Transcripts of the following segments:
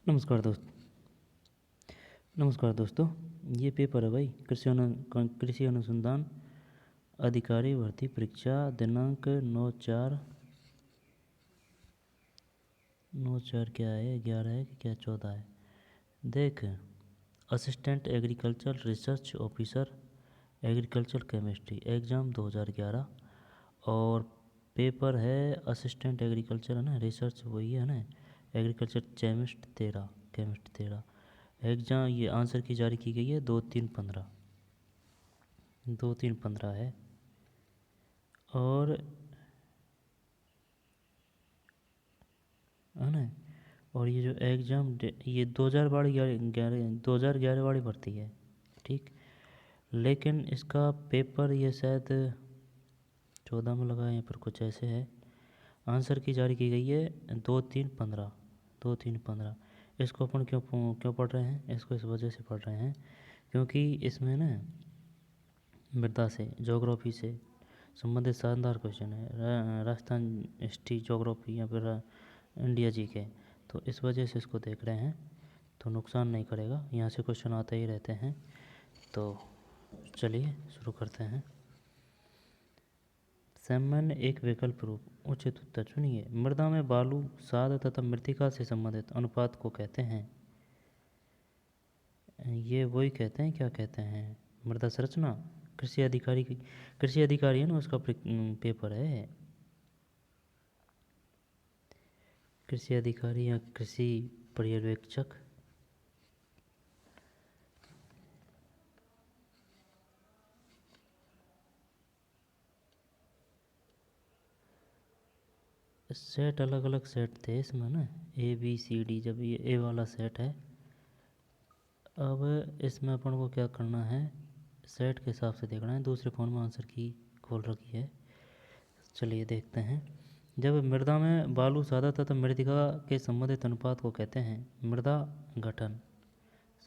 नमस्कार दोस्तों। ये पेपर है भाई कृषि अनुसंधान अधिकारी भर्ती परीक्षा दिनांक 9/4 क्या है, 11 है कि क्या 14 है। देख, assistant agriculture research officer agriculture chemistry exam 2011 और पेपर है असिस्टेंट एग्रीकल्चर, है ना, रिसर्च वही है ना, एग्रीकल्चर केमिस्ट 13 एग्ज़ाम। ये आंसर की जारी की गई है 2/3/15 है। और है ना, और ये जो एग्ज़ाम ये 2011 वाली भर्ती है, ठीक। लेकिन इसका पेपर ये शायद 14 में लगा है, यहाँ पर कुछ ऐसे है। आंसर की जारी की गई है 2/3/15। इसको अपन क्यों पढ़ रहे हैं, इसको इस वजह से पढ़ रहे हैं क्योंकि इसमें ना मृदा से, ज्योग्राफी से संबंधित शानदार क्वेश्चन है। राजस्थान हिस्ट्री, ज्योग्राफी या फिर इंडिया जी के, तो इस वजह से इसको देख रहे हैं, तो नुकसान नहीं करेगा, यहाँ से क्वेश्चन आते ही रहते हैं। तो चलिए शुरू करते हैं। सामान्य एक विकल्प रूप उचित उत्तर चुनिए। मृदा में बालू, साद तथा मृत्तिका से संबंधित अनुपात को कहते हैं, ये वही कहते हैं, क्या कहते हैं, मृदा संरचना। कृषि अधिकारी है ना, उसका पेपर है। कृषि अधिकारी या कृषि पर्यवेक्षक। सेट अलग अलग सेट थे इसमें ना, ABCD, जब ये ए वाला सेट है। अब इसमें अपन को क्या करना है, सेट के हिसाब से देखना है। दूसरे फ़ोन में आंसर की खोल रखी है, चलिए देखते हैं। जब मृदा में बालू, सादा तथा मृतिका के संबंधित अनुपात को कहते हैं मृदा गठन।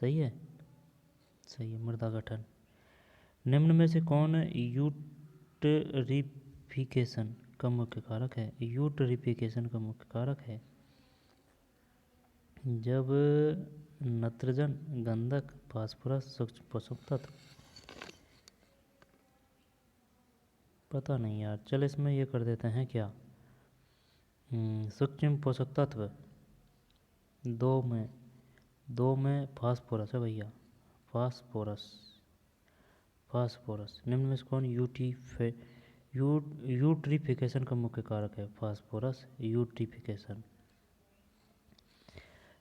सही है, सही है, मृदा गठन। निम्न में से कौन यूट्रिफिकेशन का मुख्य कारक है। यूट्रिफिकेशन का मुख्य कारक है जब नत्रजन, गंधक, फास्फोरस, सूक्ष्म पोषक तत्व। पता नहीं यार, चल इसमें ये कर देते हैं क्या, सूक्ष्म पोषक तत्व। दो में फास्फोरस है भैया, फास्फोरस। निम्न में से कौन यूट्रिफिकेशन का मुख्य कारक है। Phosphorus, eutrophication.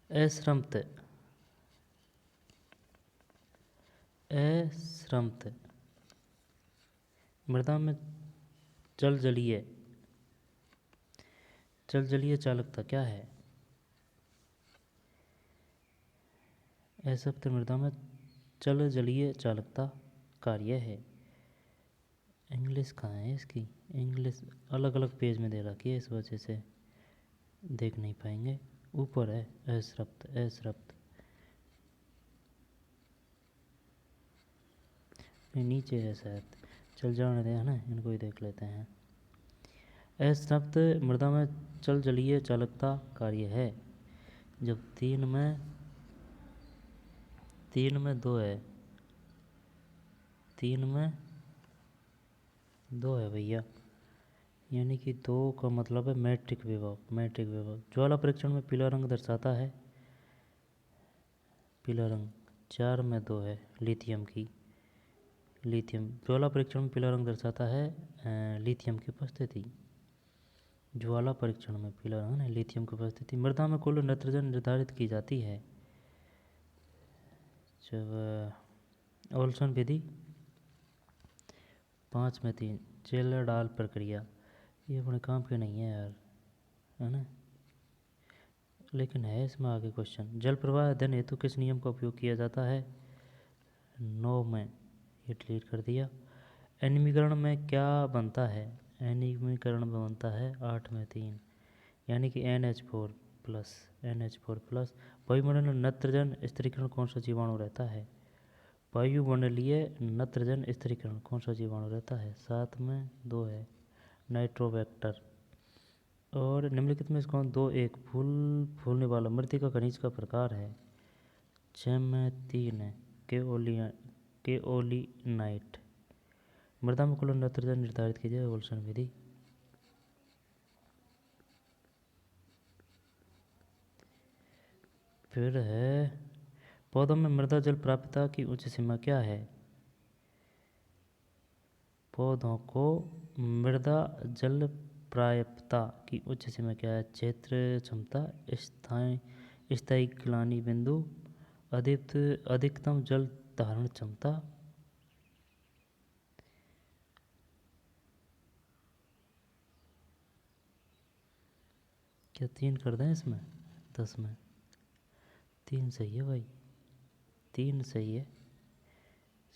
अश्रमत मृदा में जल जलीय चालकता क्या है। अश्रमत मृदा में जल जलीय चालकता कार्य है। इंग्लिश कहाँ है इसकी, इंग्लिश अलग अलग पेज में दे रखी है, इस वजह से देख नहीं पाएंगे। ऊपर है अश्रप्त नीचे है शायद, चल जाने दे, है ना, इनको ही देख लेते हैं। अश्रप्त मृदा में जल जलीय चालकता कार्य है। जब तीन में दो है, तीन में दो है भैया, यानी कि दो का मतलब है मैट्रिक विभव। ज्वाला परीक्षण में पीला रंग दर्शाता है, पीला रंग 4 में 2 है, लिथियम ज्वाला परीक्षण में पीला रंग दर्शाता है लिथियम की उपस्थिति। ज्वाला परीक्षण में पीला रंग है, लिथियम की उपस्थिति। मृदा में कुल नाइट्रोजन निर्धारित की जाती है जब ओल्सन विधि 5 में 3, चेलर डाल प्रक्रिया। ये अपने काम के नहीं है यार, है ना, लेकिन है इसमें आगे क्वेश्चन। जल प्रवाह अध्ययन हेतु किस नियम का उपयोग किया जाता है। 9 में, ये डिलीट कर दिया। एनीमीकरण में क्या बनता है, एनीमीकरण में बनता है 8 में 3, यानी कि NH4 प्लस। वायुमंडल में नत्रजन स्थिरीकरण कौन सा जीवाणु रहता है। वायुमंडलीय नत्रजन स्थिरीकरण कौन सा जीवाणु रहता है। 7 में 2 है, नाइट्रोबैक्टर। और निम्नलिखित में से कौन दो एक फूलने वाला मृतिका खनिज का प्रकार है? 6 में 3 है केओलिनाइट। मृदा में कुल नाइट्रोजन निर्धारित कीजिए ओल्सन विधि। फिर है पौधों में मृदा जल प्राप्यता की उच्च सीमा क्या है? पौधों को मृदा जल प्राप्यता की उच्च सीमा क्या है? क्षेत्र क्षमता, स्थायी ग्लानी बिंदु, अधिकतम जल धारण क्षमता। क्या 3 कर दें इसमें 10 में? 3 सही है भाई, 3 सही है,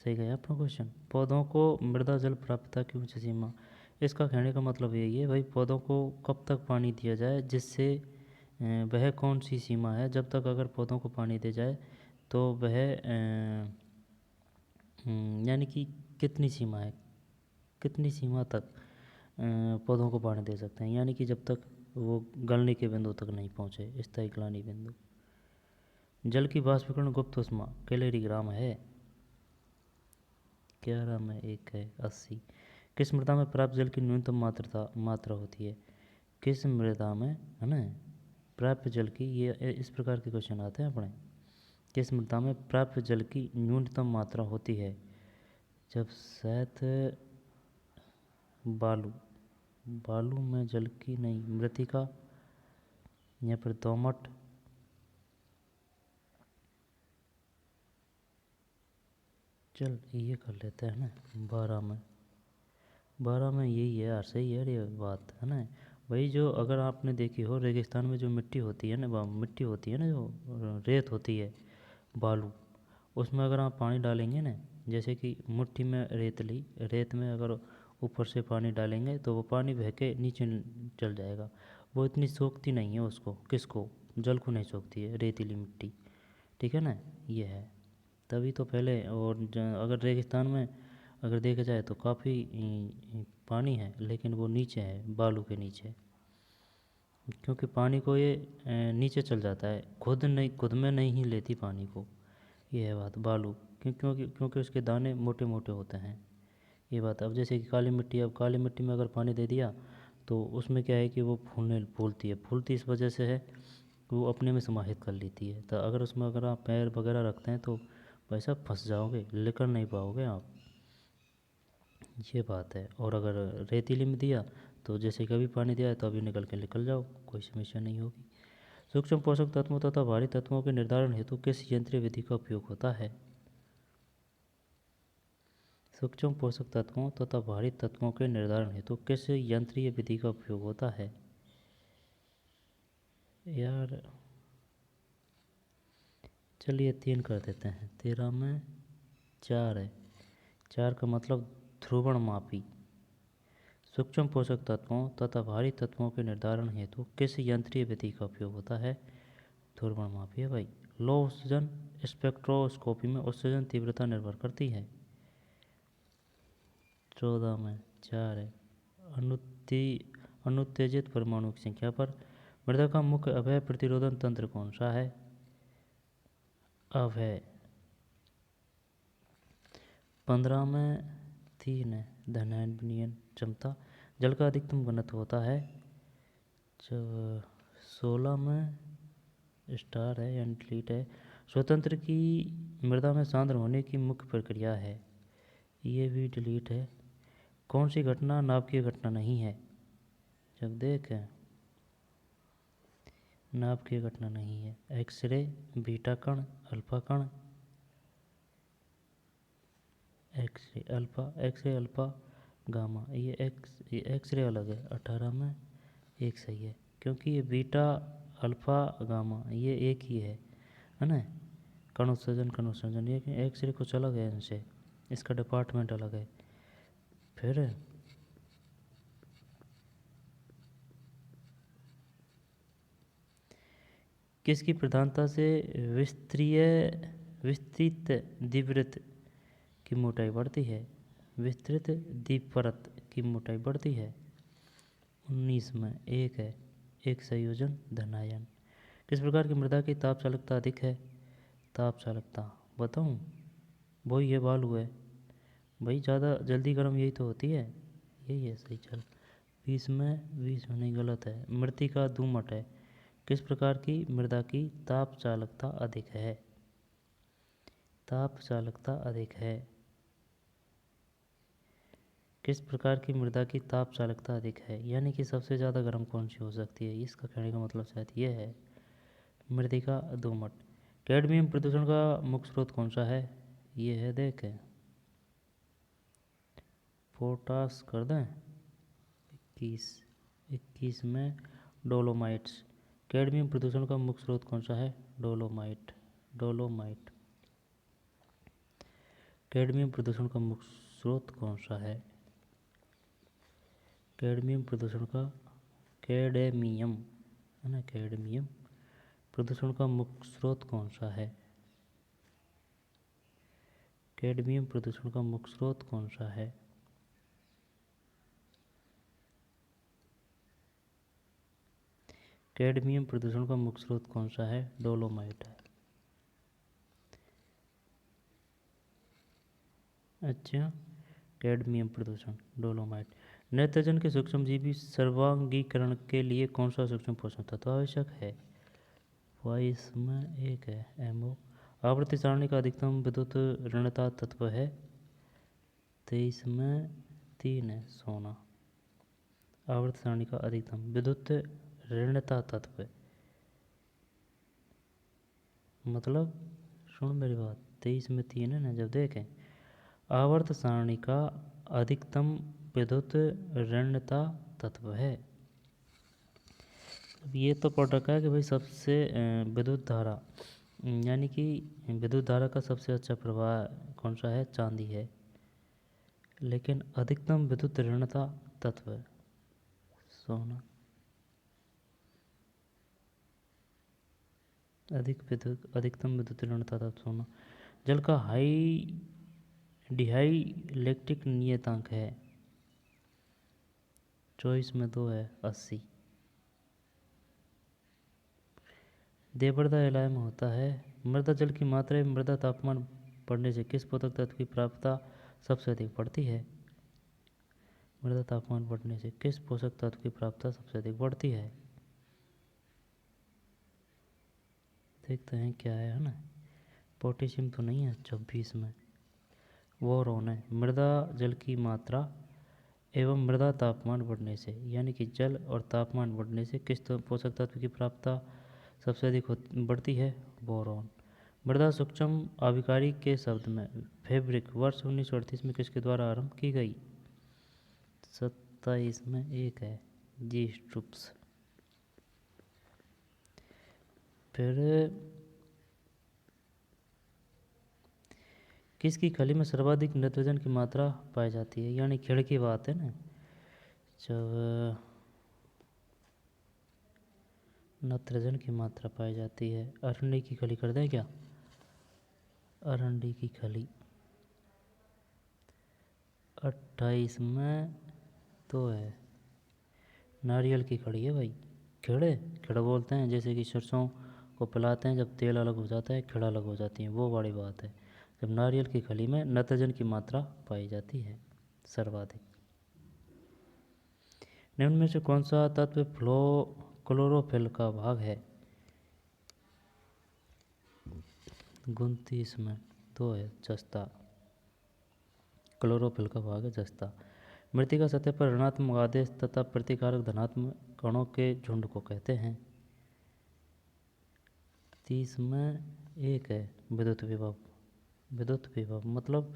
सही गया आपका क्वेश्चन। पौधों को मृदा जल प्राप्यता की उच्च सीमा, इसका कहने का मतलब यही है भाई पौधों को कब तक पानी दिया जाए, जिससे वह कौन सी सीमा है। जब तक अगर पौधों को पानी दिया जाए तो वह यानी कि कितनी सीमा है, कितनी सीमा तक पौधों को पानी दे सकते हैं, यानी कि जब तक वो गलने के बिंदु तक नहीं पहुँचे, स्थायी ग्लानी बिंदु। जल की वाष्पीकरण गुप्त उष्मा कैलोरीग्राम है। 11 में 1 है 80। किस मृदा में प्राप्त जल की न्यूनतम मात्रा होती है? किस मृदा में, है ना, प्राप्त जल की, ये इस प्रकार के क्वेश्चन आते हैं अपने। किस मृदा में प्राप्त जल की न्यूनतम मात्रा होती है? जब शायद बालू में जल की नहीं, मृतिका या फिर दोमट। चल ये कर लेते हैं ना 12 में यही है यार, सही है ये बात, है ना। वही जो अगर आपने देखी हो रेगिस्तान में जो मिट्टी होती है ना, वह मिट्टी होती है ना, जो रेत होती है, बालू, उसमें अगर आप पानी डालेंगे ना, जैसे कि मुट्ठी में रेत ली, रेत में अगर ऊपर से पानी डालेंगे तो वो पानी बह के नीचे चल जाएगा। वो इतनी सोखती नहीं है उसको, किसको, जल को नहीं सोखती है रेतीली मिट्टी, ठीक है ना, ये है। तभी तो पहले, और अगर रेगिस्तान में अगर देखा जाए तो काफ़ी पानी है, लेकिन वो नीचे है, बालू के नीचे, क्योंकि पानी को ये नीचे चल जाता है, खुद में नहीं लेती पानी को, ये है बात। बालू क्योंकि उसके दाने मोटे मोटे होते हैं, ये बात। अब जैसे कि काली मिट्टी, अब काली मिट्टी में अगर पानी दे दिया तो उसमें क्या है कि वो फूलती इस वजह से है, वो अपने में समाहित कर लेती है। तो अगर उसमें अगर आप पैर वगैरह रखते हैं तो भाई साहब फंस जाओगे, निकल नहीं पाओगे आप, ये बात है। और अगर रेतीली में दिया तो जैसे कभी पानी दिया है तो अभी निकल जाओ, कोई समस्या नहीं होगी। सूक्ष्म पोषक तत्वों तथा भारी तत्वों के निर्धारण हेतु किस यंत्रीय विधि का उपयोग होता है? सूक्ष्म पोषक तत्वों तथा भारी तत्वों के निर्धारण हेतु किस यंत्रीय विधि का उपयोग होता है? यार चलिए 3 कर देते हैं, 13 में 4 है, 4 का मतलब ध्रुवणमापी। सूक्ष्म पोषक तत्वों तथा भारी तत्वों के निर्धारण हेतु किस यंत्रीय विधि का उपयोग होता है? ध्रुवणमापी है भाई। लो ऑक्सीजन स्पेक्ट्रोस्कोपी में ऑक्सीजन तीव्रता निर्भर करती है। 14 में 4 है। अनुत्तेजित परमाणु की संख्या पर मृदा का मुख्य अवयव प्रतिरोधन तंत्र कौन सा है? अवयव। 15 में 3 है धनायन विनियन क्षमता। जल का अधिकतम घनत्व होता है। जब 16 में स्टार है यानी डिलीट है। स्वतंत्र की मृदा में सांद्र होने की मुख्य प्रक्रिया है, ये भी डिलीट है। कौन सी घटना नाभिकीय घटना नहीं है? जब देखें नाभिकीय घटना नहीं है। एक्सरे, बीटा कण, अल्फा कण, एक्सरे अल्फा गामा, ये एक्सरे अलग है। 18 में 1 सही है, क्योंकि ये बीटा अल्फा गामा ये एक ही है ना। कण उत्सर्जन ये एक्सरे कुछ अलग है इनसे, इसका डिपार्टमेंट अलग है। फिर किसकी प्रधानता से विस्तृत द्विवृत्त की मोटाई बढ़ती है? विस्तृत द्विपरत की मोटाई बढ़ती है। 19 में 1 है एक संयोजन धन आयन। किस प्रकार की मृदा की ताप चालकता अधिक है? ताप चालकता बताऊं? वही ये बालू है भाई, ज़्यादा जल्दी गर्म यही तो होती है, यही है सही। चल 20 में नहीं, गलत है। मृत्तिका दोमट है। किस प्रकार की मृदा की ताप चालकता अधिक है? ताप चालकता अधिक है। किस प्रकार की मृदा की ताप चालकता अधिक है, यानी कि सबसे ज़्यादा गर्म कौन सी हो सकती है, इसका कहने का मतलब शायद ये है मृत्तिका दोमट। कैडमियम प्रदूषण का मुख्य स्रोत कौन सा है? ये है देख, पोटास कर दें 21 में डोलोमाइट्स। कैडमियम प्रदूषण का मुख्य स्रोत कौन सा है? डोलोमाइट। कैडमियम प्रदूषण का मुख्य स्रोत कौन सा है? कैडमियम प्रदूषण का, कैडमियम है ना, कैडमियम प्रदूषण का मुख्य स्रोत कौन सा है? कैडमियम प्रदूषण का मुख्य स्रोत कौन सा है? कैडमियम प्रदूषण का मुख्य स्रोत कौन सा है? डोलोमाइट है। अच्छा, कैडमियम प्रदूषण डोलोमाइट। नाइट्रोजन के सूक्ष्मजीवी सर्वांगीकरण के लिए कौन सा सूक्ष्म पोषक तत्व आवश्यक है? 22 में एक है एमओ। आवर्ती सारणी का अधिकतम विद्युत ऋणता तत्व है? 23 में 3 है सोना। आवर्ती सारणी का अधिकतम विद्युत ऋणता तत्व मतलब, सुन मेरी बात, 23 में 3 है ना, जब देखें आवर्त सारणी का अधिकतम विद्युत ऋणता तत्व है। अब ये तो पढ़ रखा है कि भाई सबसे विद्युत धारा, यानी कि विद्युत धारा का सबसे अच्छा प्रवाह कौन सा है? चांदी है। लेकिन अधिकतम विद्युत ऋणता तत्व सोना। अधिकतम विद्युत ऋणता तत्व सोना। जल का डिहाई इलेक्ट्रिक नियतांक है? 24 में 2 है 80। देवप्रदा इलाय में होता है। मृदा जल की मात्रा एवं मृदा तापमान बढ़ने से किस पोषक तत्व की प्राप्यता सबसे अधिक बढ़ती है? मृदा तापमान बढ़ने से किस पोषक तत्व की प्राप्यता सबसे अधिक बढ़ती है? देखते हैं क्या है ना। पोटेशियम तो नहीं है 26 में, बोरोन है। मृदा जल की मात्रा एवं मृदा तापमान बढ़ने से, यानी कि जल और तापमान बढ़ने से किस पोषक तत्व की प्राप्यता सबसे अधिक बढ़ती है? बोरोन। मृदा सूक्ष्म आविकारी के शब्द में फैब्रिक वर्ष 1938 में किसके द्वारा आरंभ की गई? 27 में एक है जी स्ट्रुप्स। फिर किसकी खली में सर्वाधिक नाइट्रोजन की मात्रा पाई जाती है? यानी खेड़ की बात है ना, जब नाइट्रोजन की मात्रा पाई जाती है। अरंडी की खली कर दें क्या? अरंडी की खली 28 में तो है। नारियल की खड़ी है भाई। खेड़ा बोलते हैं, जैसे कि सरसों को पिलाते हैं जब तेल अलग हो जाता है, खेड़ा अलग हो जाती है, वो बड़ी बात है। जब नारियल की खली में नाइट्रोजन की मात्रा पाई जाती है सर्वाधिक। निम्न में से कौन सा तत्व क्लोरोफिल का भाग है? 29 में 2 है जस्ता। क्लोरोफिल का भाग है जस्ता। मृत्तिका सतह पर ऋणात्मक आवेश तथा प्रतिकारक धनात्मक कणों के झुंड को कहते हैं? 30 में एक है विद्युत विभव मतलब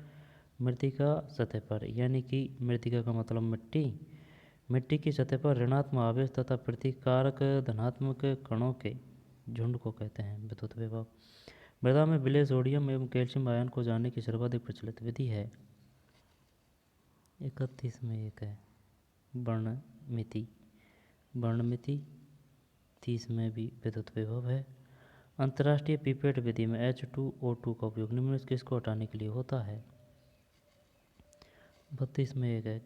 मृत्तिका सतह पर, यानी कि मृत्तिका का मतलब मिट्टी की सतह पर ऋणात्मक आवेश तथा प्रतिकारक धनात्मक कणों के झुंड को कहते हैं विद्युत विभव। मृदा में विलय सोडियम एवं कैल्शियम आयन को जानने की सर्वाधिक प्रचलित विधि है? 31 में एक है वर्णमिति। 30 में भी विद्युत विभव है। अंतर्राष्ट्रीय पिपेट विधि में H2O2 का उपयोग निम्न में से किसको हटाने के लिए होता है? 32 में एक है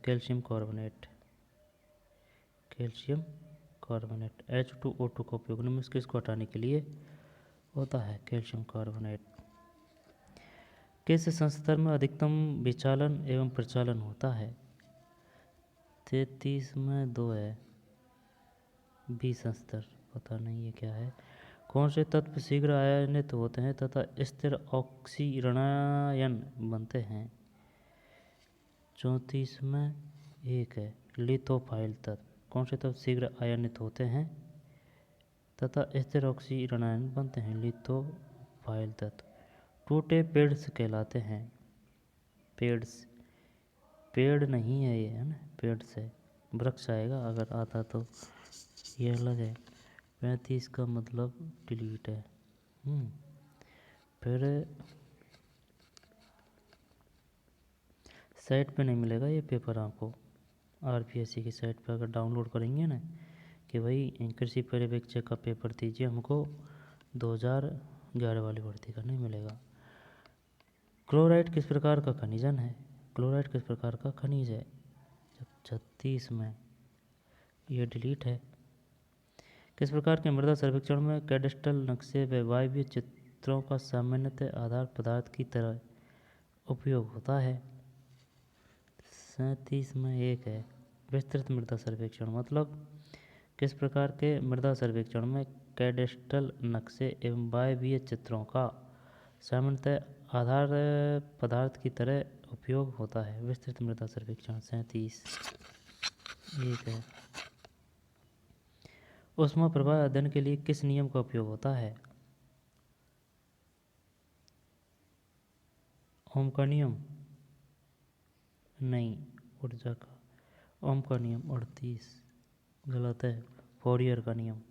कैल्शियम कार्बोनेट। H2O2 का उपयोग निम्न में किसको हटाने के लिए होता है? Calcium carbonate. किस संस्तर में अधिकतम विचालन एवं प्रचालन होता है? 33 में 2 है। बी संस्तर, पता नहीं ये क्या है। कौन से तत्व शीघ्र आयनित होते हैं तथा स्थिर ऑक्सीकरणायन बनते हैं? 34 में 1 है। लिथोफाइल तत्व। कौन से तत्व शीघ्र आयनित होते हैं तथा स्थिर ऑक्सीकरणायन बनते हैं? लिथोफाइल तत्व। टूटे पेड्स कहलाते हैं। पेड्स, पेड़ नहीं है ये, है ना, पेड़ से वृक्ष आएगा अगर आता तो, ये अलग है। 35 का मतलब डिलीट है। फिर साइट पे नहीं मिलेगा ये पेपर आपको। RPSC की साइट पे अगर डाउनलोड करेंगे ना कि भाई कृषि पर्यवेक्षक का पेपर दीजिए हमको 2011 वाली भर्ती का, नहीं मिलेगा। क्लोराइड किस प्रकार का खनिजन है? क्लोराइड किस प्रकार का खनिज है? 36 में ये डिलीट है। किस प्रकार के मृदा सर्वेक्षण में कैडेस्ट्रल नक्शे व वायवीय चित्रों का सामान्यतः आधार पदार्थ की तरह उपयोग होता है? 37 में 1 है। विस्तृत मृदा सर्वेक्षण मतलब किस प्रकार के मृदा सर्वेक्षण में कैडेस्ट्रल नक्शे एवं वायवीय चित्रों का सामान्यतः आधार पदार्थ की तरह उपयोग होता है? विस्तृत मृदा सर्वेक्षण। 37 1 है। ऊष्मा प्रवाह अध्ययन के लिए किस नियम का उपयोग होता है? ओम का नियम नहीं, ऊर्जा का। ओम का नियम 38 गलत है। फोरियर का नियम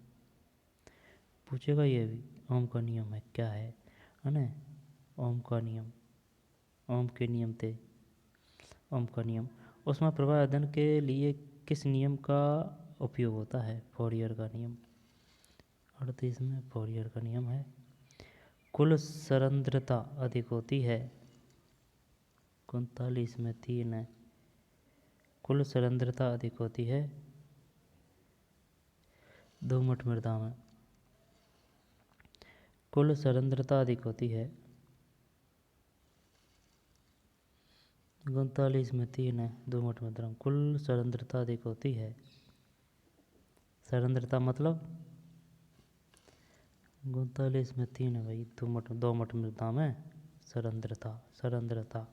पूछेगा ये भी। ओम का नियम है क्या है ना? ओम का नियम, ओम के नियम थे। ओम का नियम। ऊष्मा प्रवाह अध्ययन के लिए किस नियम का उपयोग होता है? फोरियर का नियम। 38 में फोरियर का नियम है। कुल सरंध्रता अधिक होती है? 39 में 3 है। कुल सरंध्रता अधिक होती है दोमट मृदा में। कुल सरंध्रता अधिक होती है 39 में 3 है। दोमट मृदा में कुल सरंध्रता अधिक होती है। सरंध्रता मतलब 39 में 3 है भाई। दोमट मृदा में सरंध्रता।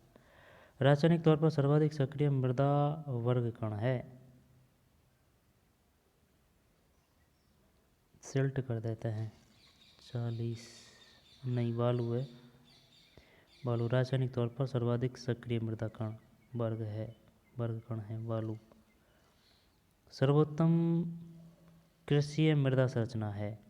रासायनिक तौर पर सर्वाधिक सक्रिय मृदा वर्ग कण है? सिल्ट कर देते हैं। 40 नहीं, बालू है। बालू रासायनिक तौर पर सर्वाधिक सक्रिय मृदा कण वर्ग कण है बालू। सर्वोत्तम कृषि मृदा संरचना है?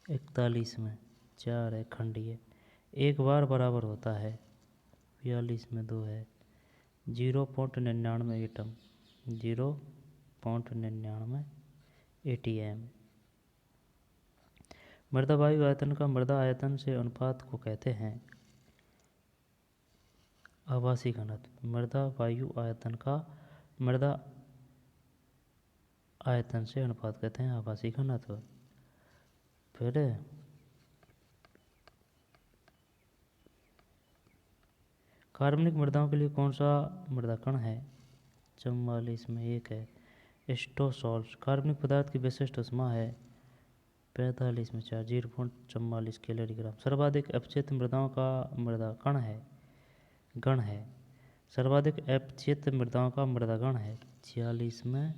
41 में 4 है। खंडीय। एक बार बराबर होता है? 42 में 2 है। 0.99 एटम। 0.99 ATM। मृदा वायु आयतन का मृदा आयतन से अनुपात को कहते हैं? आवासीय घनत्व। मृदा वायु आयतन का मृदा आयतन से अनुपात कहते हैं आवासीय घनत्व। फिर कार्बनिक मृदाओं के लिए कौन सा मृदा कण है? 44 में 1 है। स्टोसॉल्ट। कार्बनिक पदार्थ की विशिष्ट ऊष्मा है? 45 में 4, 0.44 कैलोरीग्राम। सर्वाधिक अपचयित मृदाओं का मृदा कण है गण है? सर्वाधिक अपचयित मृदाओं का मृदा गण है? 46 में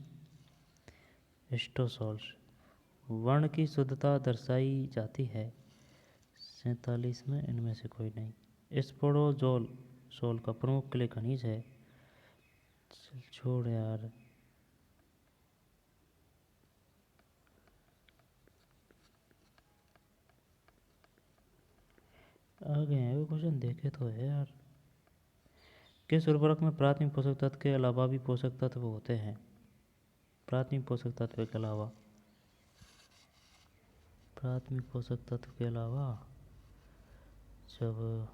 स्टोसॉल्ट। वर्ण की शुद्धता दर्शाई जाती है? 47 में इनमें से कोई नहीं। स्पोरोजोल सोल का प्रमुख क्ले खनिज है? छोड़ यार। आ गए हैं वो क्वेश्चन, देखे तो है यार। किस उर्वरक में प्राथमिक पोषक तत्व के अलावा भी पोषक तत्व होते हैं? प्राथमिक पोषक तत्व के अलावा जब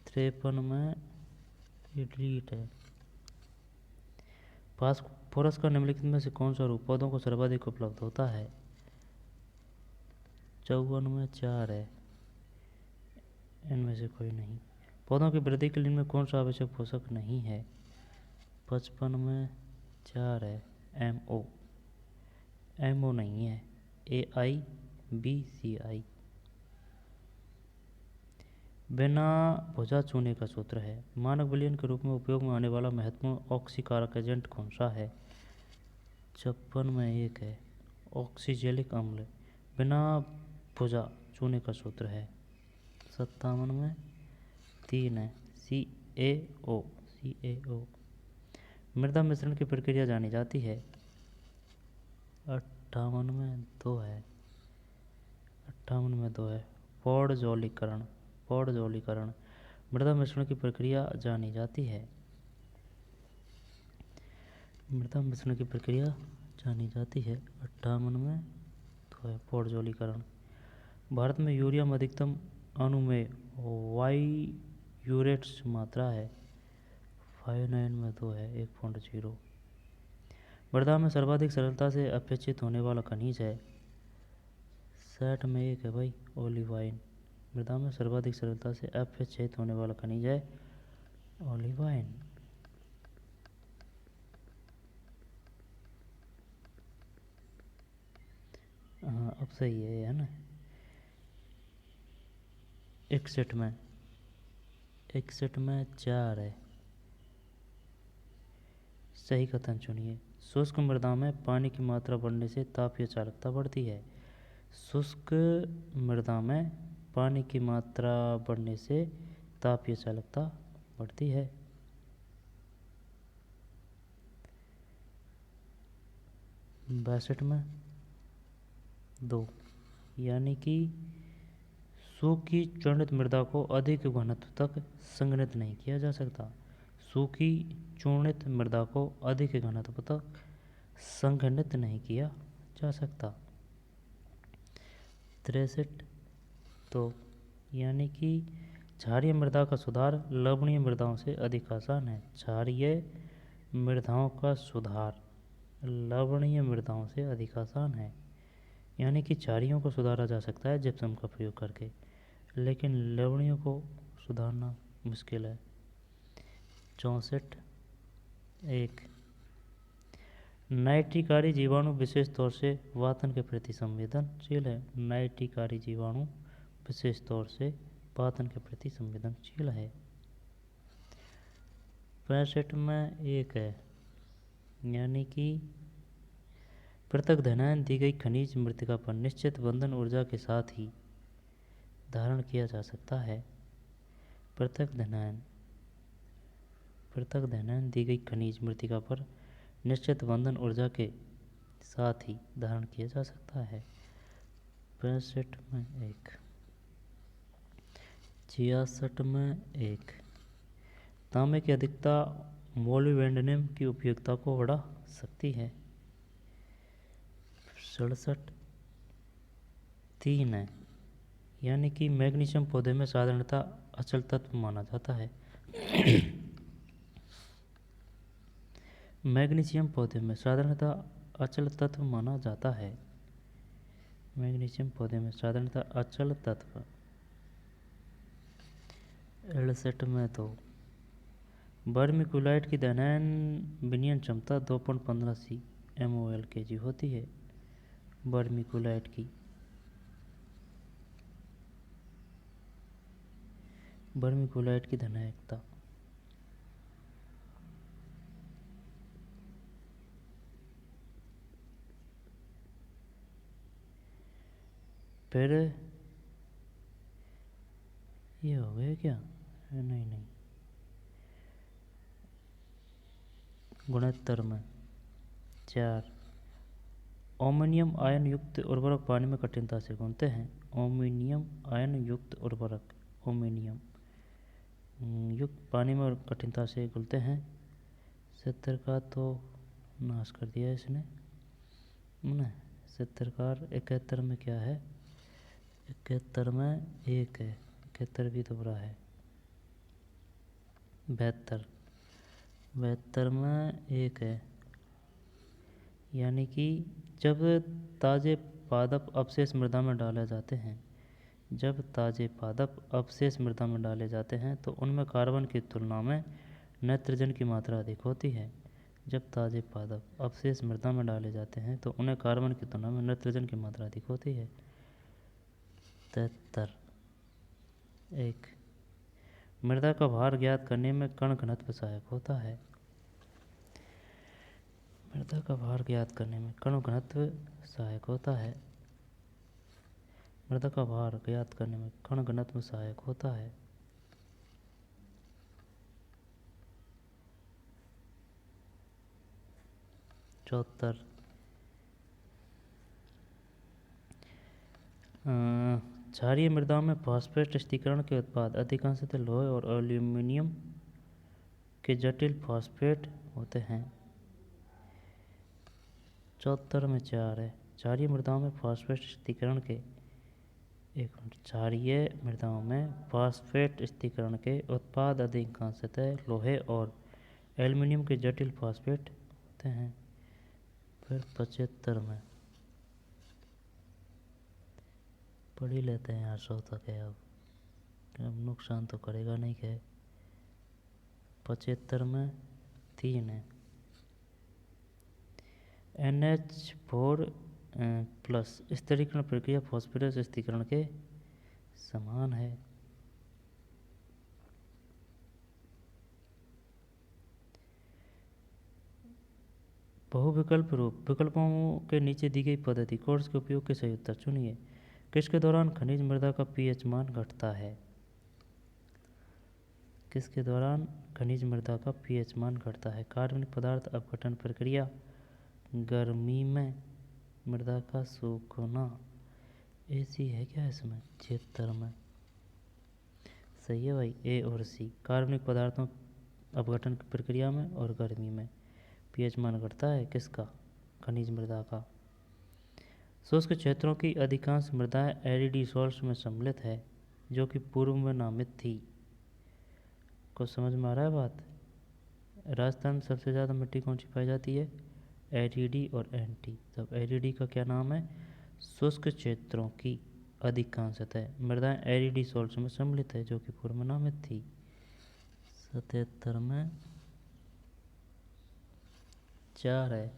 53 में ये डिलीट है। फास्फोरस का निम्नलिखित में से कौन सा रूप पौधों को सर्वाधिक उपलब्ध होता है? 54 में 4 है, इनमें से कोई नहीं। पौधों की वृद्धि के लिए इनमें कौन सा आवश्यक पोषक नहीं है? 55 में 4 है, MO। MO नहीं है, AIBCI। बिना भुजा चूने का सूत्र है। मानक विलयन के रूप में उपयोग में आने वाला महत्वपूर्ण ऑक्सीकारक एजेंट कौन सा है? 56 में 1 है, ऑक्सीजेलिक अम्ल। बिना भुजा चूने का सूत्र है। 57 में 3 है, CaO। मृदा मिश्रण की प्रक्रिया जानी जाती है। 58 में 2 है, 58 में 2 है, पौधजलीकरण। मृदा मिश्रण की प्रक्रिया जानी जाती है। मृदा मिश्रण की प्रक्रिया जानी जाती है। 58 में 2 है, पौधजलीकरण। भारत में यूरिया में अधिकतम अनुमेय वायुरेट्स मात्रा है। 59 में 2 है, 1.0। मृदा में सर्वाधिक सरलता से अपक्षित होने वाला खनिज है। 60 में 1 है भाई, ओलिवाइन। मृदा में सर्वाधिक सरलता से अपक्षित होने वाला खनिज है ओलिवाइन। हाँ अब सही है ना। 61 में 4 है। सही कथन चुनिए। शुष्क मृदा में पानी की मात्रा बढ़ने से तापीय चालकता बढ़ती है। शुष्क मृदा में पानी की मात्रा बढ़ने से तापीय चालकता बढ़ती है। बासठ में 2, यानी कि सूखी चूर्णित मृदा को अधिक घनत्व तक संघनित नहीं किया जा सकता। सूखी चूर्णित मृदा को अधिक घनत्व तक संघनित नहीं किया जा सकता। 63 तो, यानी कि क्षारीय मृदा का सुधार लवणीय मृदाओं से अधिक आसान है। क्षारीय मृदाओं का सुधार लवणीय मृदाओं से अधिक आसान है, यानी कि क्षारीयों को सुधारा जा सकता है जिप्सम का प्रयोग करके, लेकिन लवणियों को सुधारना मुश्किल है। 64 1 नाइट्रिकारी जीवाणु विशेष तौर से वातन के प्रति संवेदनशील है। नाइट्रिकारी जीवाणु विशेष तौर से वातन के प्रति संवेदनशील है। 65 में 1 है, यानी कि पृथक धनायन दी गई खनिज मृतिका पर निश्चित बंधन ऊर्जा के साथ ही धारण किया जा सकता है। पृथक धनायन दी गई खनिज मृतिका पर निश्चित बंधन ऊर्जा के साथ ही धारण किया जा सकता है। 65 में 1। 66 में 1 तांबे की अधिकता मोलिब्डेनम की उपयोगिता को बढ़ा सकती है। 67 3 है, यानी कि मैग्नीशियम पौधे में साधारणतः अचल तत्व माना जाता है। मैग्नीशियम पौधे में साधारणतः अचल तत्व माना जाता है। मैग्नीशियम पौधे में साधारणतः अचल तत्व। 68 में 2 वर्मीकुलाइट की धनायन विनियन क्षमता 2.15 CmOl kg होती है। वर्मीकुलाइट की धनायकता। फिर ये हो गया क्या? नहीं। गुणोत्तर में 4 ओमोनियम आयन युक्त उर्वरक पानी में कठिनता से घुलते हैं। ओमोनियम आयन युक्त उर्वरक ओमोनियम युक्त पानी में कठिनता से घुलते हैं। 70 का तो नाश कर दिया इसने ना। 70 का 71 में क्या है? 71 में 1 है, 71 भी दोहरा है। 72। 72 में एक है, यानी कि जब ताज़े पादप अवशेष मृदा में डाले जाते हैं, जब ताज़े पादप अवशेष मृदा में डाले जाते हैं तो उनमें कार्बन की तुलना में नाइट्रोजन की मात्रा अधिक होती है। जब ताज़े पादप अवशेष मृदा में डाले जाते हैं तो उन्हें कार्बन की तुलना में नाइट्रोजन की मात्रा अधिक होती है। 73। एक, मृदा का भार ज्ञात करने में कण घनत्व सहायक होता है। मृदा का भार ज्ञात करने में कण घनत्व सहायक होता है। मृदा का भार ज्ञात करने में कण घनत्व सहायक होता है। 74। क्षारीय मृदा में फास्फेट स्थिरीकरण के उत्पाद अधिकांशतः लोहे और एल्यूमीनियम के जटिल फास्फेट होते हैं। 74 में 4 है। क्षारीय मृदाओं में फास्फेट स्थिरीकरण के क्षारीय मृदाओं में फास्फेट स्थिरीकरण के उत्पाद अधिकांशतः लोहे और एल्यूमीनियम के जटिल फास्फेट होते हैं। फिर 75 में पढ़ ही लेते हैं यार, 100 तक है। अब नुकसान तो करेगा नहीं क्या। 75 में 3 है। NH4 प्लस स्थिरीकरण प्रक्रिया फास्फोरस स्थिरीकरण के समान है। बहुविकल्प रूप, विकल्पों के नीचे दी गई पद्धति कोर्स के उपयोग के सही उत्तर चुनिए। किसके दौरान खनिज मृदा का pH मान घटता है? किसके दौरान खनिज मृदा का pH मान घटता है? कार्बनिक पदार्थ अपघटन प्रक्रिया, गर्मी में, मृदा का सूखना। ऐसी है क्या इसमें? 76 में सही है भाई, ए और सी। कार्बनिक पदार्थों अपघटन की प्रक्रिया में और गर्मी में pH मान घटता है। किसका? खनिज मृदा का। शुष्क क्षेत्रों की अधिकांश मृदाएं एरिडी सॉल्ट्स में सम्मिलित है, जो कि पूर्व में नामित थी। कुछ समझ में आ रहा है बात? राजस्थान में सबसे ज़्यादा मिट्टी कौन सी पाई जाती है? एरिडी और एंटी। तब एरिडी का क्या नाम है? शुष्क क्षेत्रों की अधिकांशतः मृदाएं एरिडी सॉल्ट्स में सम्मिलित है, जो कि पूर्व में नामित थी। 77 में 4 है।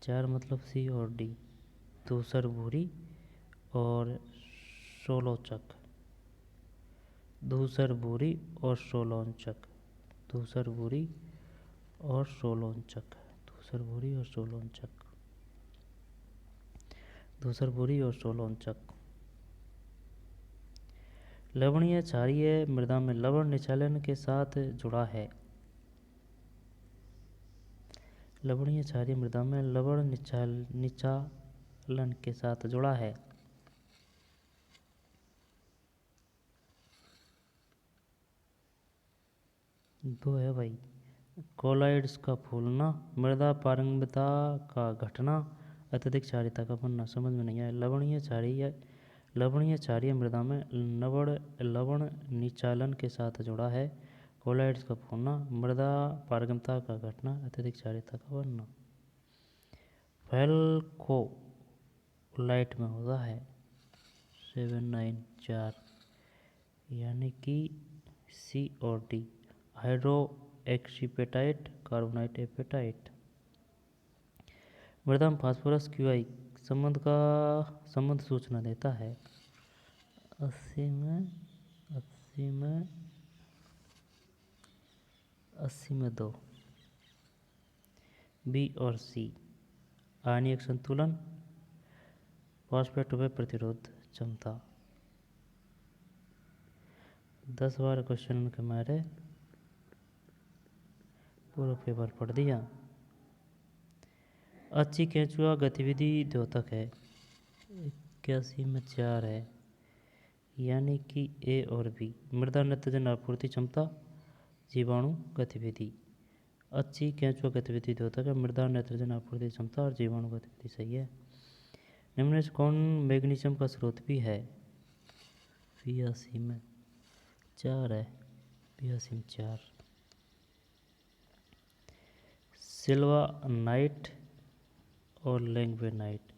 4 मतलब सी और डी, धूसर भूरी और सोलोचक। धूसर भूरी और सोलोंचक। धूसर भूरी और सोलोंचक। धूसर भूरी और सोलोंचक। धूसर भूरी और सोलोंचक। लवणीय क्षारीय मृदा में लवण निचालन के साथ जुड़ा है। लवणीय क्षारीय मृदा में लवण निचालन के साथ जुड़ा है। दो है भाई, कोलाइड्स का फूलना, मृदा पारगम्यता का घटना, अत्यधिक क्षारीयता का बनना। समझ में नहीं आया। लवणीय क्षारीय मृदा में लवण निचालन के साथ जुड़ा है। कोलाइड्स का फूलना, मृदा पारगम्यता का घटना, अत्यधिक क्षारीयता का बनना। फेल्कोलाइट में होता है 794, यानी कि सी और D. Hydroxyapatite, carbonate apatite. मृदा में फास्फोरस क्यूआई संबंध सूचना देता है। 80 में 2, बी और सी। आयनिक संतुलन, फास्फेट व प्रतिरोध क्षमता। 10 बार क्वेश्चन के मारे पूरा पेपर पढ़ दिया। अच्छी केंचुआ गतिविधि द्योतक है। 81 में 4 है, यानी कि ए और बी। मृदा नाइट्रोजन आपूर्ति क्षमता, जीवाणु गतिविधि। अच्छी केंचुआ गतिविधि द्योतक है, मृदा नाइट्रोजन आपूर्ति क्षमता और जीवाणु गतिविधि। सही है। निम्न में से कौन मैग्नीशियम का स्रोत भी है? 82 में 4 है। 82 में 4। सिल्वानाइट और लैंगवेनाइट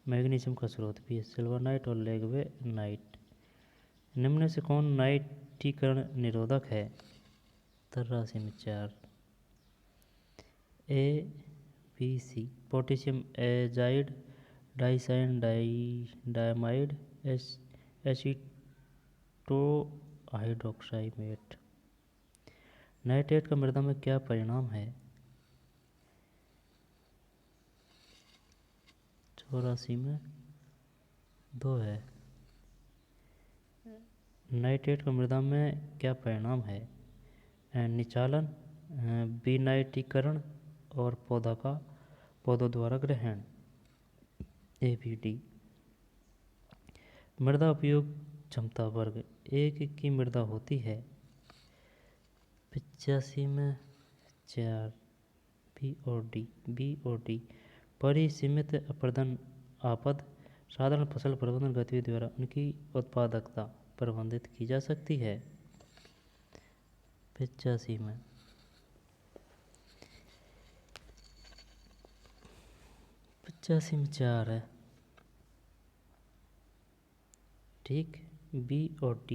मैग्नीशियम का स्रोत भी है। सिल्वानाइट और लैंगवेनाइट। निम्न में से कौन नाइट्रीकरण निरोधक है? 83 में 4। A B C. Potassium azide, dicyandiamide, acetohydroxamate. Nitrate का मृदा में क्या परिणाम है? 84 में 2 है। नाइट्रेट का मृदा में क्या परिणाम है? निचालन, विनाइट्रीकरण और पौधों द्वारा ग्रहण। A B D. मृदा उपयोग क्षमता वर्ग 1 की मृदा होती है। 85 में 4। बी और डी। परिसीमित अपर्दन आपद साधारण फसल प्रबंधन गतिविधि द्वारा उनकी उत्पादकता प्रबंधित की जा सकती है। 85 में 4 है। ठीक। बी और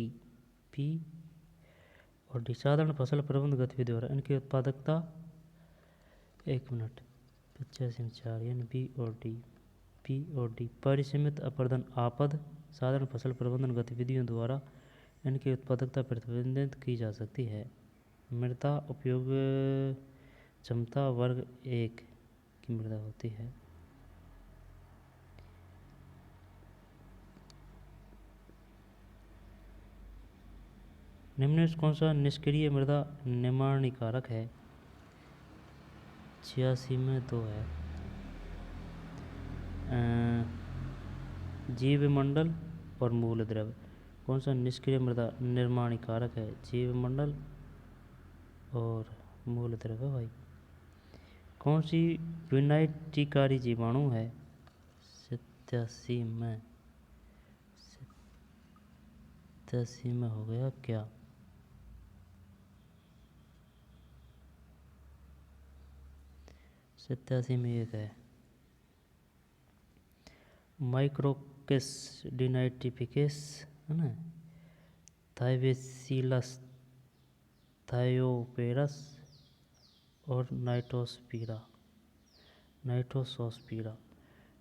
डी साधारण फसल प्रबंधन गतिविधि द्वारा इनकी उत्पादकता 1 मिनट 85 में 4 यानी बी और डी परिसीमित अपर्दन आपद साधारण फसल प्रबंधन गतिविधियों द्वारा इनकी उत्पादकता प्रतिबंधित की जा सकती है। मृदा उपयोग क्षमता वर्ग 1 की मृदा होती है। निम्न में कौन सा निष्क्रिय मृदा निमाणीकारक है? 86 में 2 है। जीवमंडल और मूल द्रव्य। कौन सा निष्क्रिय मृदा निर्माणीकारक है? जीवमंडल और मूल द्रव्य भाई। कौन सी विनाइट्रीकारी जीवाणु है? 87 में हो गया क्या? 87 में 1 है। माइक्रोकिस डिनाइट्रिफिकेस है ना, थाइवेसिलस, थायोपेरस और नाइट्रोसोस्पीरा।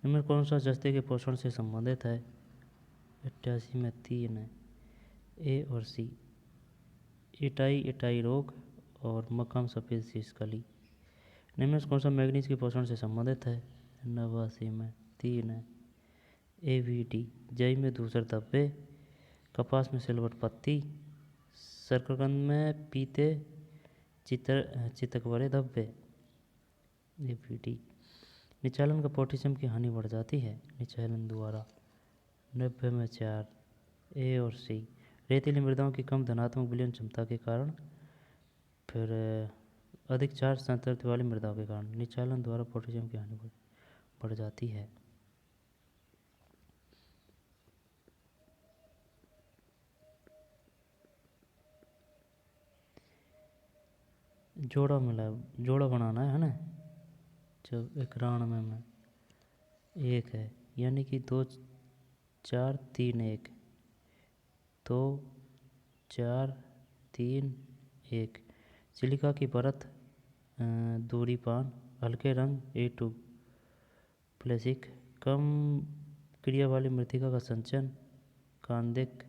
इनमें कौन सा जस्ते के पोषण से संबंधित है? 88 में 3 है। ए और सी। इटाई रोग और मकाम सफ़ेद शीशकली। निम्न में कौन सा मैग्नीज के पोषण से संबंधित है? 89 में 3 है। A V D. जई में धूसर धब्बे, कपास में सिल्वर पत्ती, शकरकंद में पीते चितकबरे धब्बे। A V D. निचालन का पोटेशियम की हानि बढ़ जाती है निचालन द्वारा। 90 में 4। ए और सी। रेतीली मृदाओं की कम धनात्मक विलयन क्षमता के कारण, फिर अधिक चार्ज सांद्रता वाली मृदाओं के कारण निचालन द्वारा पोटेशियम की हानि बढ़ जाती है। जोड़ा बनाना है ना। जब एक राण में 1 है यानी कि 2 4 3 1, 2 4 3 1। सिलिका की परत, दूरी पान, हल्के रंग A2 प्लेसिक, कम क्रिया वाली मृतिका का संचयन, कांदिक।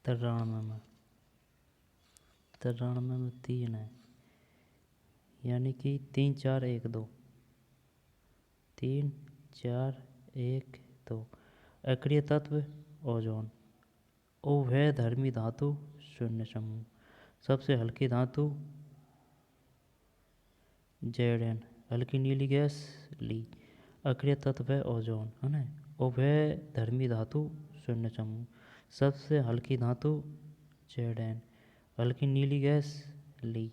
तरानवे में 3 है यानी कि 3 4 1 2, 3 4 1 2। अक्रिय तत्व ओजोन। उभय धर्मी धातु शून्य समूह। सबसे हल्की धातु Zn। हल्की नीली गैस ली। अक्रिय तत्व है ओजोन है ना। उभय धर्मी धातु शून्य समूह। सबसे हल्की धातु Zn। हल्की नीली गैस ली।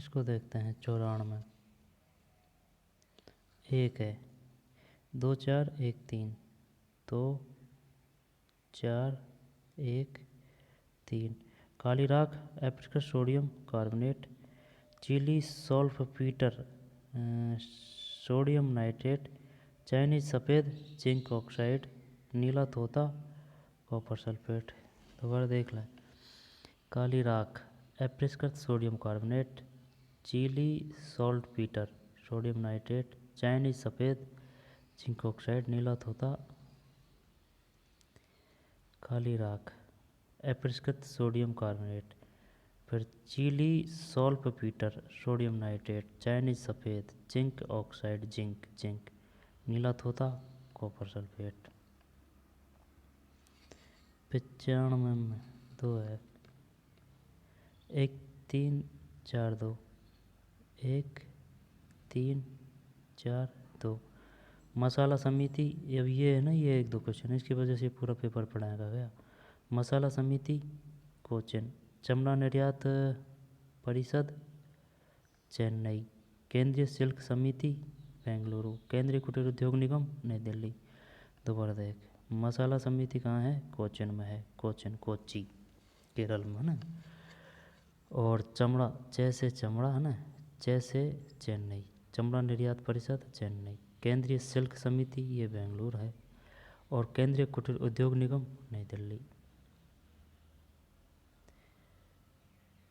इसको देखते हैं 94। एक है 2 4 1 3, 2 4 1 3। काली राख एप्रिकस sodium carbonate, Chile saltpetre sodium nitrate, Chinese सफ़ेद जिंक ऑक्साइड, नीला तोता कॉपर सल्फेट। दोबारा देख लें। काली राख एप्रिकस sodium carbonate, Chile saltpetre sodium nitrate, Chinese सफ़ेद जिंक ऑक्साइड, नीला तोता। काली राख एप्रिकस सोडियम कार्बोनेट, फिर Chile saltpetre sodium nitrate, Chinese सफ़ेद जिंक ऑक्साइड जिंक, नीला तोता कॉपर सल्फेट। 95 में 2 है 1 3 4 2, 1 3 4 2। मसाला समिति, अब ये है ना, ये 1 2 क्वेश्चन, इसकी वजह से पूरा पेपर पढ़ाएगा गया। मसाला समिति कोचिन, चमड़ा निर्यात परिषद चेन्नई, केंद्रीय सिल्क समिति बेंगलुरु, केंद्रीय कुटीर उद्योग निगम नई दिल्ली। दोबारा देख, मसाला समिति कहाँ है? कोचिन में है, कोचिन कोच्चि केरल में है ना। और चमड़ा जैसे चमड़ा है ना, जैसे चेन्नई, चमड़ा निर्यात परिषद चेन्नई, केंद्रीय सिल्क समिति ये बेंगलुरु है, और केंद्रीय कुटीर उद्योग निगम नई दिल्ली।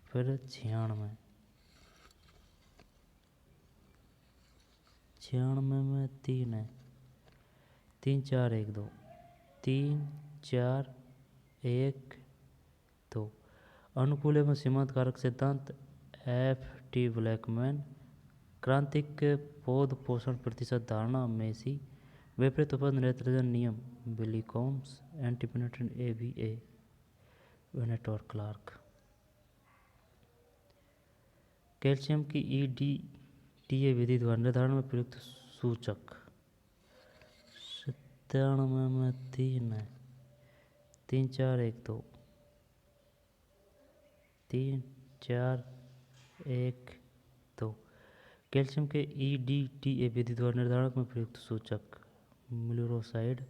फिर 96 में 3 है 3 4 1 2, 3 4 1 2। अनुकूल एवं सीमांत कारक सिद्धांत F.T. ब्लैकमैन, क्रांतिक पौध पोषण प्रतिशत धारणा मेसी, विपरीत उपज नाइट्रोजन नियम विलिकॉम्स, एंटी पेनिट्रेंट AVA वेनेट और क्लार्क। कैल्शियम की EDTA विधि द्वारा निर्धारण में प्रयुक्त सूचक। 97 में 3 है 3 4 1 2, 3 4 1 2। कैल्शियम के EDTA विधि द्वारा निर्धारण में प्रयुक्त सूचक म्यूरोसाइड।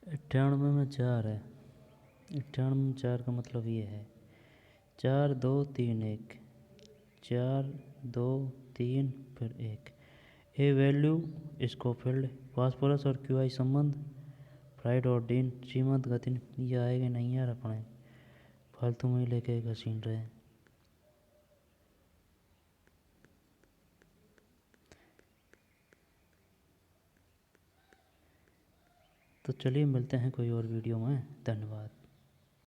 अट्ठानवे में 4 है 98 में 4 का मतलब ये है 4 2 3 1, 4 2 3 फिर 1। ए वैल्यू स्कोफिल्ड, फास्फोरस और QI संबंध, फ्राइड और डीन, श्रीमंत गति। ये आएगा नहीं यार, अपने फालतू में ही लेके घसीट रहे हैं। तो चलिए मिलते हैं कोई और वीडियो में। धन्यवाद।